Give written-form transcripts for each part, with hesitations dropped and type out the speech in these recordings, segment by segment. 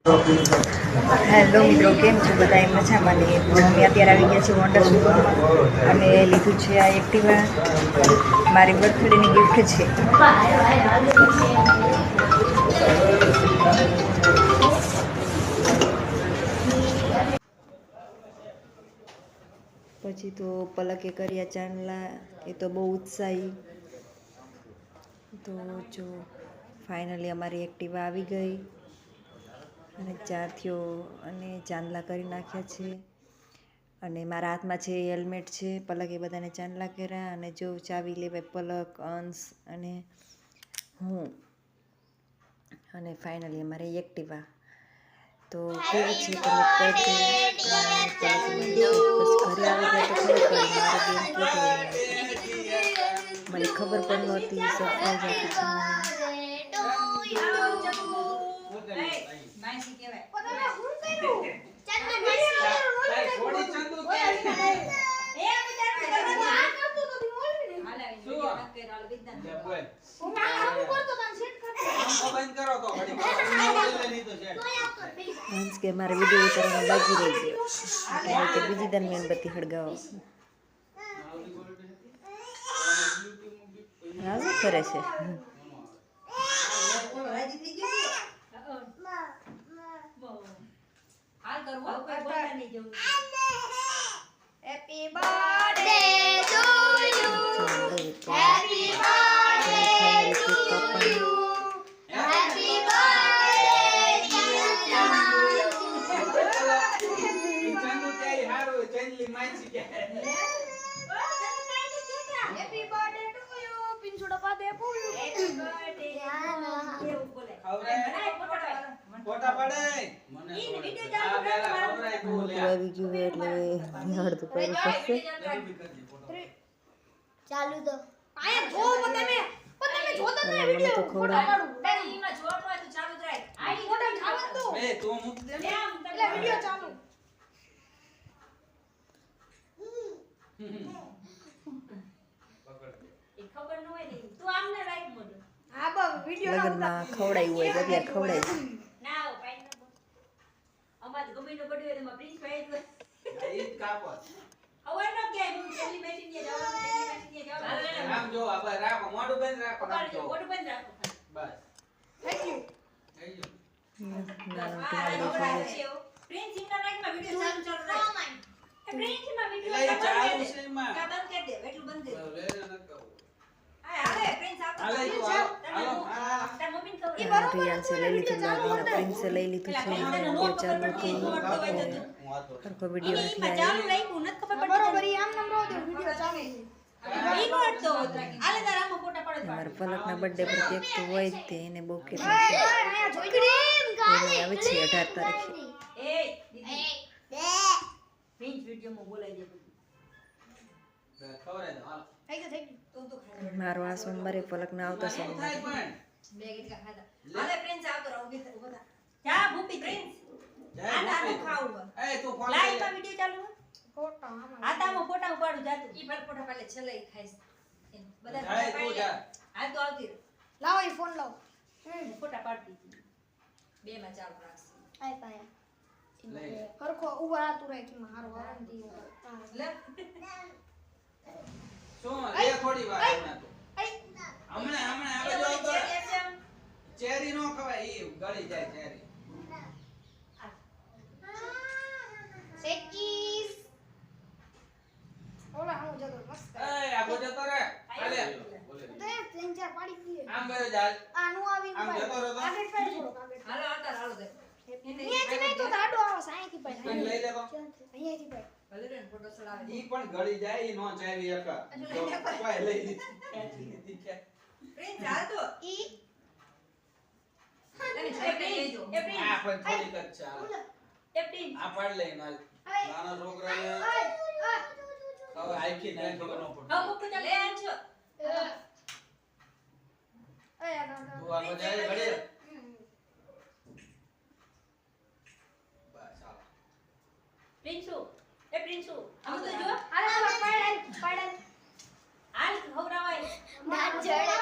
Hello મિત્રો, કેમ છો બધા? મજામાં ને? અમે અત્યારે આવી ગયા છીએ વોન્ડર શોરૂમમાં અને લીધું છે આ એક્ટિવા. મારી બર્થડેની ગિફ્ટ છે. પછી તો પલકે કર્યા ચાંદલા, એ તો બહુ ઉત્સાહી. તો જો ફાઇનલી અમારી એક્ટિવા આવી ગઈ અને ચાર્થીઓ અને ચાંદલા કરી નાખ્યા છે. અને મારા હાથમાં છે હેલ્મેટ છે. પલકે બધાને ચાંદલા કર્યા અને જો ચાવી લેવાય પલક, અંશ અને હું. અને ફાઇનલી અમારે એક્ટિવા તો કેવું છે તમે કરજો. ઘરે આવી ગયા તો ખબર પડી મારા બેન કેટલી મને ખબર પણ નહોતી. સરપ્રાઈઝ આપી છે મને. હંસ કે મારે વિડીયો ઉતારવાનો બાકી રહી ગયો એટલે બીજી દર મીણબત્તી હળગાવો. હા, શું કરે છે? Happy birthday to you, happy birthday to you, happy birthday dear Chandu તેરી હારો ચેનલી માઈસી કે હેપી બર્થડે ટુ યુ પિંછુડા પાદે પૂયું હેપી બર્થડે એવું બોલે ફોટા પાડે મને વિડિયો ચાલુ તો આયા જો તમે જોતા ના વિડિયો ફોટા પાડું બેનીમાં જોવા તો ચાલુ જ રાખ આઈ ફોટા ચાલુ તો એ તું મૂક દે એટલે વિડિયો ચાલુ પકડ એ ખબર ન હોય ને તું આમને રાખ મોડો હા બા વિડિયો લગનમાં ખવડાયું હોય તો અત્યારે ખવડાય ના પાઈ ન અમાર ગમીનો બડ્યો એમાં પ્રિન્સ ભાઈ તો ઈ કાપો હવે ન કે હું સેલિબ્રેશન ની જવાનું આમ જો હવે રાખો મોઢું બંધ રાખો મોઢું બંધ રાખો બસ થેન્ક યુ પ્રિન્સ ઇન્ના રાઈટમાં વિડિયો ચાલુ રાખ એ પ્રિન્સ માં વિડિયો ચાલુ છે માં કા બંધ કરી દે એટલું બંધ કરી દે લે ન કહો હાલે પ્રિન્સ આવો હાલો તાર મમ્મી કહો ઈ બરોબર રિયાન્સે લઈ લીધું લાગીને પ્રિન્સે લઈ લીધું છે. વિડિયો ચાલુ હતો વિડિયો નથી ચાલુ રાખ્યું નથી ખબર પડી બરોબર ઈ આમ નમ રહો દે વિડિયો ચાલુ ઈ નોટ તો આલે તાર આમાં ફોટા પડે મારા પલકના બર્થડે પર કેક તો હોય જ તે એને બહુ કેટલું છે. આયા જોઈ ક્રીમ એને આવે છે 18 તારીખે. એ દીદી બે પ્રિન્સ વિડિયો માં બોલાઈ દે ખબર હે હાલ થઈ ગયું તો ખાઈ મારો આ સોમવારે પલકના આવતા સોમવારે બે ગીટકા ખાધા હાલે પ્રિન્સ આવતો રહો ઉભા જા ભૂપી પ્રિન્સ આટા ખાવું એ તું ફોન લાઈવ માં વિડિયો ચાલુ ફોટા આટામાં ફોટા ઉપાડું જાતું ઈ પર ફોટા પાલે છલે ખાઈસ બધા જાય તું જા હાલ તો આવતી લાવો ઈ ફોન લાવો ફોટા પાડતી બે માં ચાલુ રાખશે આય પાયા હરખો ઉભા રાતું રાખી માં હારો આરામથી લે શું લે થોડી વાર હમણાં તો હમણાં આવે જો તો ચેરી નો ખવાય ઈ ગળી જાય ચેરી સેકીસ ઓલા હું જતો મસ્ત એ આ બોજે તો રે આલે બોલે તો ત્રણ ચાર પાડી દીએ આમ ગયો જાલ આનું આવી આમ જતો રહો તો આગળ પેડ થોડો આગળ હાલો આતા હાલો દે અહીંયાથી તો દાડો આવો સાઈથી પાડ લઈ લે તો અહીંયાથી પાડ ભલે રે ફોટો ચડાવે ઈ પણ ગળી જાય ઈ નો ચાવી એક તો કોઈ લઈ લીધી કે પ્રિન્સ હાલ તો ઈ તને છેક લેજો એ પ્રિન્સ આ પણ થોડી કચ ચાલ એ પ્રિન્સ આ પાડ લે નાલ નાના છોકરાને હવે આખી નહીં ખબર ન પડે હવે મુક લે આજો એ આ તું આ જાય ઘડી બસ આવ પ્રિન્સુ એ પ્રિન્સુ આમ તો જો હાલ પાડ હાલ ખવરાવાય ના જડે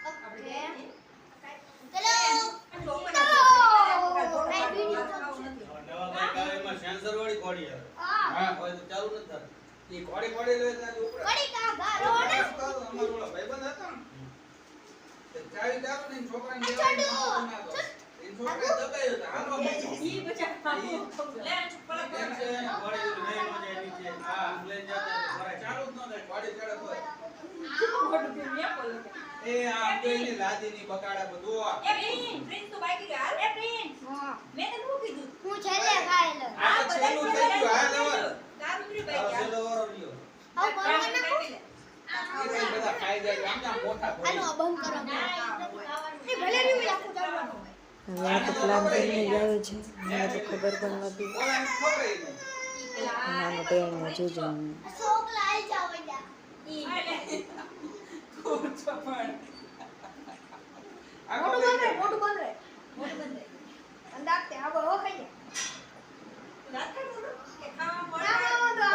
ઓકે ચલો ઈ કોડી કોડી લે ત્યાં ઉપડે કડી કા ગારો ને અમારો ઓલો ભાઈબંધ હતો ને તે ચાવી દારૂ ને છોકરાને આ દેવાનો છોડું. ના હતો. એ છોકરા દબાયો તો હાલો ભાઈ ઈ બચારા લે પલક એમ છે કોડી લઈ નો જાય નીચે હા લઈ જતા ઘરે ચાલુ જ ન થાય કોડી ચડે તો મોટું પીને પલક એ આ બેની લાદીની બકાડા બધું એ પ્રિન્સ તો બાઈક ગયા હાલ એ પ્રિન્સ હા મેં તને શું કીધું હું છેલ્લે ખાયેલો આ તો છેલ્લું થઈ ગયું હાલ હવે તારું ઉતરી તારો બાઈક છેલ્લો વારો રહ્યો હવે બંધ નાખો એ કઈ બધા ખાઈ જાય આમ ના મોટા આનો ભરી બંધ કરો એ ભલે રીવી રાખો ચાલો હવે આ તો પ્લાન કરીને જ આવ્યો છે મને તો ખબર પણ નથી ઓલાને ખવડાવી નહીં. નાનો ટેણનો જોજો છોકલા આઈ જાવ જા આખો મોટું લઈ બંધ જાય. મોટું બંધ મોટું બંધ અંદાજતે હવે હો ખાઈ રાત મોટું કે ખાવા જા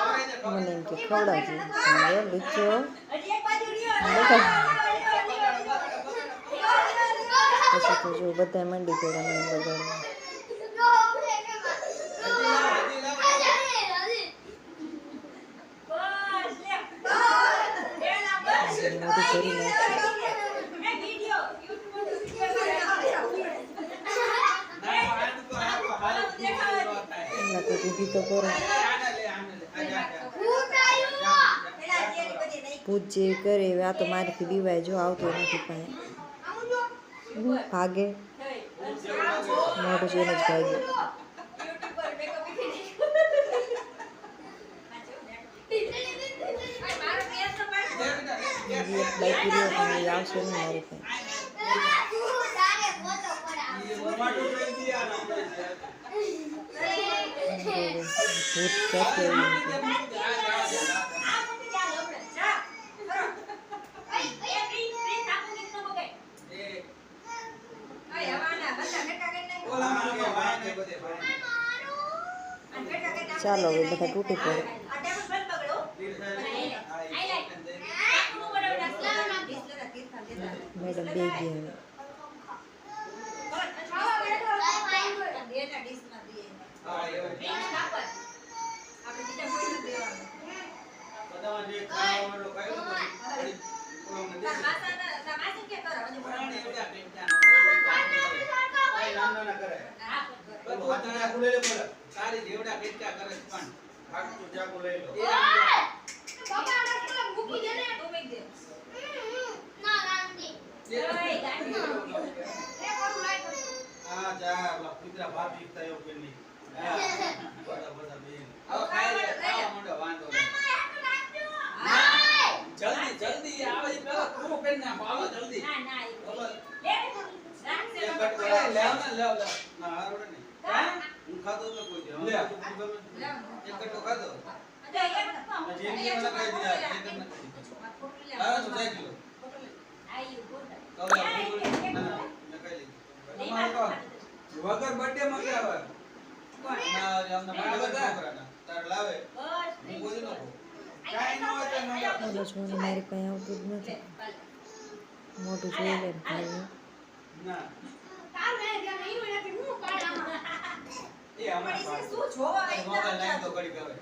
પડે મને એમ કે ખવડાવજો તમારે લુચ્ચો હજી એક બાજુ રહ્યો પછી તો જો બધા મંડી પડ્યા મને બગાડવા બસ લે એના બસ મોટું કરી નાખ્યું એ વિડિયો YouTube પર વિડિયો ના, આનું તો આખો હાલ પૂરો ન થાય. એના તો દીદી તો કરો આને લે, આને લે. આ જા, જા. પેલા જેરી બધી નહીં પૂજ જે કરે હવે આ તો મારીથી બીવાય જો આવતો નથી પાસે ભાગે મોઢું જોઈને જ ભાગે YouTube પર મેકઅપ વિખી આ મારો કેસ તો પાડ લે બેટા, લે, લે. બીજી એક બાઈક રહ્યો પણ એ આવશે નહીં મારી પાસે ઈ મોટું કરી દીયા ના આપણે. ભૂત ક્યાંથી આવ્યું આ જા, જા, જા. આ મૂકી જા લવડે જા કરો એ પ્રિન્સ આપું ગીત નો બગાય એ અય હવાના બધા બેટા કરી નાખ ઓલામાં કે વાયને બધે ભાઈ. અને બેટા કરી નાખ ચાલો હવે બધા તૂટી પડે આ ટેબલ બંધ બગડો મેડમ બે ગયા હા, એવું. બધામાં જે ખાવાનું ખાયું ને પછી ઓલામાં દે. પ્રાણી એવડા પેટના. કઈ નાનો ના કરે. બધું હાથે આખું લઈ લે બોલો. તારી જેવડા પેટકા કરે છે પણ આખું ચાકુ લઈ લો. આ જા ઓલા કુતરા ભાત વીકતા એવું કે નહીં. હા, બધા બધા બેન. આવો ખાઈ લે, ખાવા માંડો, વાંધો નહીં. જલ્દી જલ્દી આવે એ પેલા પૂરું કરી નાખો. આવો જલ્દી. એક કટકો લે, લેવ ને, લેવ, લેવ. ના, હારું નહીં. હા? હું ખાતો તો કોઈ દી. લે. એક કટકો ખાધો. હજી એની મને કહી દીધા. એક જ નથી. આવે તો જાય કિલો. તો લે, પૂરું. ના, ના, મેં કહી દીધું. તમારે કહો. વગર બર્થડે માં કે આવે? ના, અમને માંડવા છોકરાના. તારે લાવે. હું કોઈ નો કહું. કાંઈ ન હોય તો ન લાવે. ઓલો છોને મારી પાસે આવતું જ નથી મોઢું જોઈ લે ને ભાઈ ના. એ હમણાં પાડો. મોબાઈલ લાઈન તો ઘડીક આવે.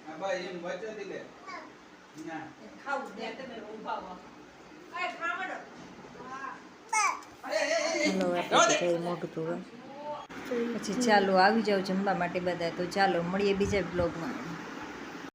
હા, ભાઈ એમ વચ્ચેથી લે. ના. હલો આપણે જઈ મોટું ધોવા પછી ચાલો આવી જાવ જમવા માટે બધા તો ચાલો મળીએ બીજા બ્લોગમાં